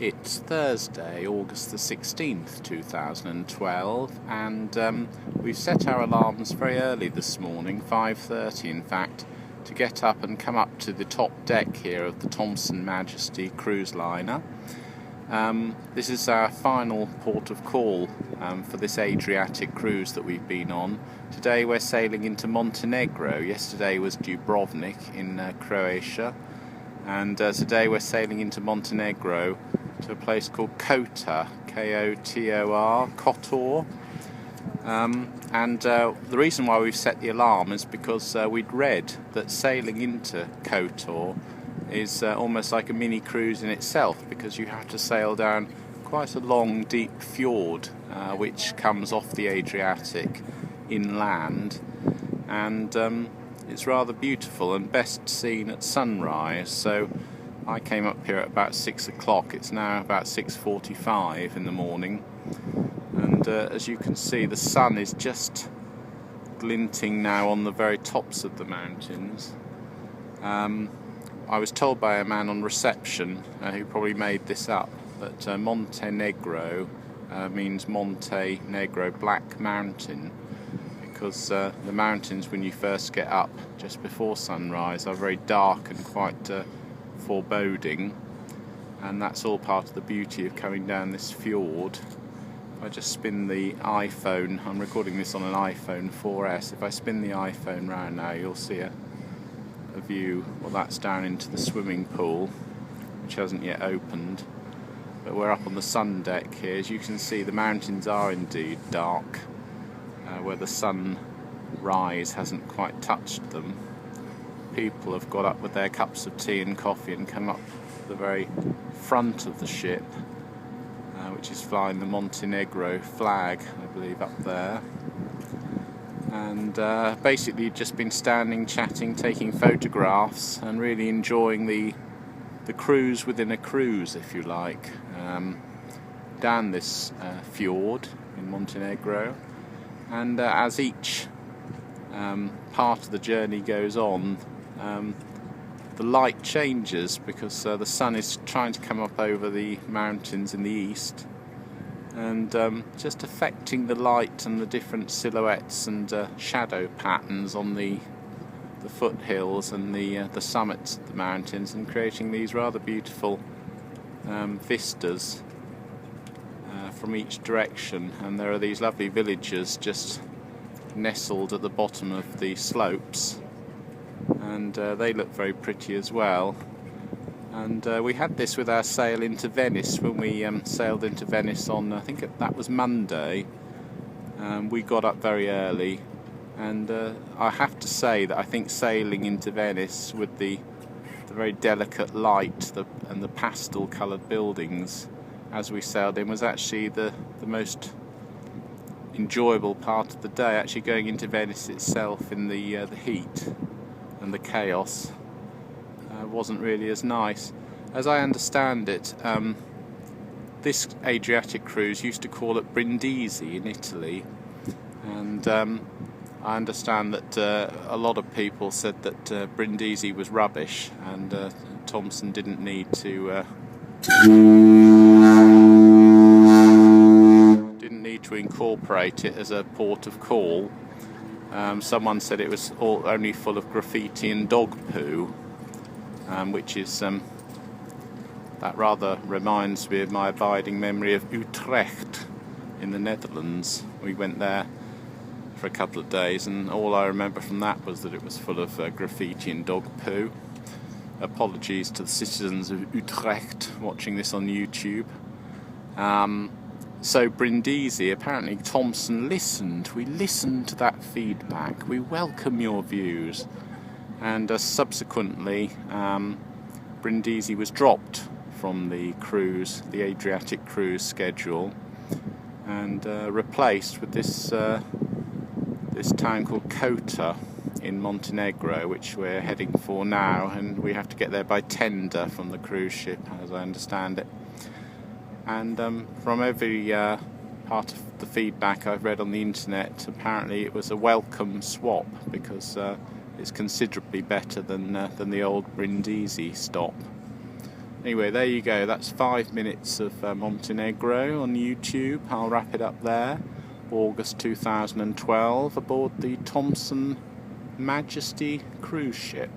It's Thursday, August the 16th, 2012, and we've set our alarms very early this morning, 5:30 in fact, to get up and come up to the top deck here of the Thomson Majesty cruise liner. This is our final port of call for this Adriatic cruise that we've been on. Today we're sailing into Montenegro. Yesterday was Dubrovnik in Croatia, and today we're sailing into Montenegro to a place called Kotor, K-O-T-O-R, Kotor. The reason why we've set the alarm is because we'd read that sailing into Kotor is almost like a mini cruise in itself, because you have to sail down quite a long, deep fjord which comes off the Adriatic inland, and it's rather beautiful and best seen at sunrise. So I came up here at about 6 o'clock. It's now about 6:45 in the morning, and as you can see, the sun is just glinting now on the very tops of the mountains. I was told by a man on reception, who probably made this up, that Montenegro means Monte Negro, Black Mountain, because the mountains, when you first get up just before sunrise, are very dark and quite foreboding, and that's all part of the beauty of coming down this fjord. If I just spin the iPhone, I'm recording this on an iPhone 4S, if I spin the iPhone round now, you'll see a view. Well, that's down into the swimming pool, which hasn't yet opened, but we're up on the sun deck here. As you can see, the mountains are indeed dark, where the sunrise hasn't quite touched them. People have got up with their cups of tea and coffee and come up to the very front of the ship, which is flying the Montenegro flag, I believe, up there. And basically just been standing, chatting, taking photographs, and really enjoying the cruise within a cruise, if you like, down this fjord in Montenegro. And as each part of the journey goes on, the light changes, because the sun is trying to come up over the mountains in the east, and just affecting the light and the different silhouettes and shadow patterns on the foothills and the summits of the mountains, and creating these rather beautiful vistas from each direction. And there are these lovely villages just nestled at the bottom of the slopes, and they look very pretty as well. And we had this with our sail into Venice when we sailed into Venice on, I think that was Monday. We got up very early, and I have to say that I think sailing into Venice with the very delicate light and the pastel coloured buildings as we sailed in was actually the most enjoyable part of the day. Actually going into Venice itself in the heat and the chaos wasn't really as nice. As I understand it, this Adriatic cruise used to call at Brindisi in Italy, and I understand that a lot of people said that Brindisi was rubbish, and Thomson didn't need to incorporate it as a port of call. Someone said it was only full of graffiti and dog poo, which is that rather reminds me of my abiding memory of Utrecht in the Netherlands. We went there for a couple of days, and all I remember from that was that it was full of graffiti and dog poo. Apologies to the citizens of Utrecht watching this on YouTube. So Brindisi, apparently Thomson listened. We listened to that feedback. We welcome your views. And subsequently, Brindisi was dropped from the cruise, the Adriatic cruise schedule, and replaced with this town called Kotor in Montenegro, which we're heading for now, and we have to get there by tender from the cruise ship, as I understand it. And from every part of the feedback I've read on the internet, apparently it was a welcome swap, because it's considerably better than the old Brindisi stop. Anyway, there you go. That's 5 minutes of Montenegro on YouTube. I'll wrap it up there. August 2012 aboard the Thomson Majesty cruise ship.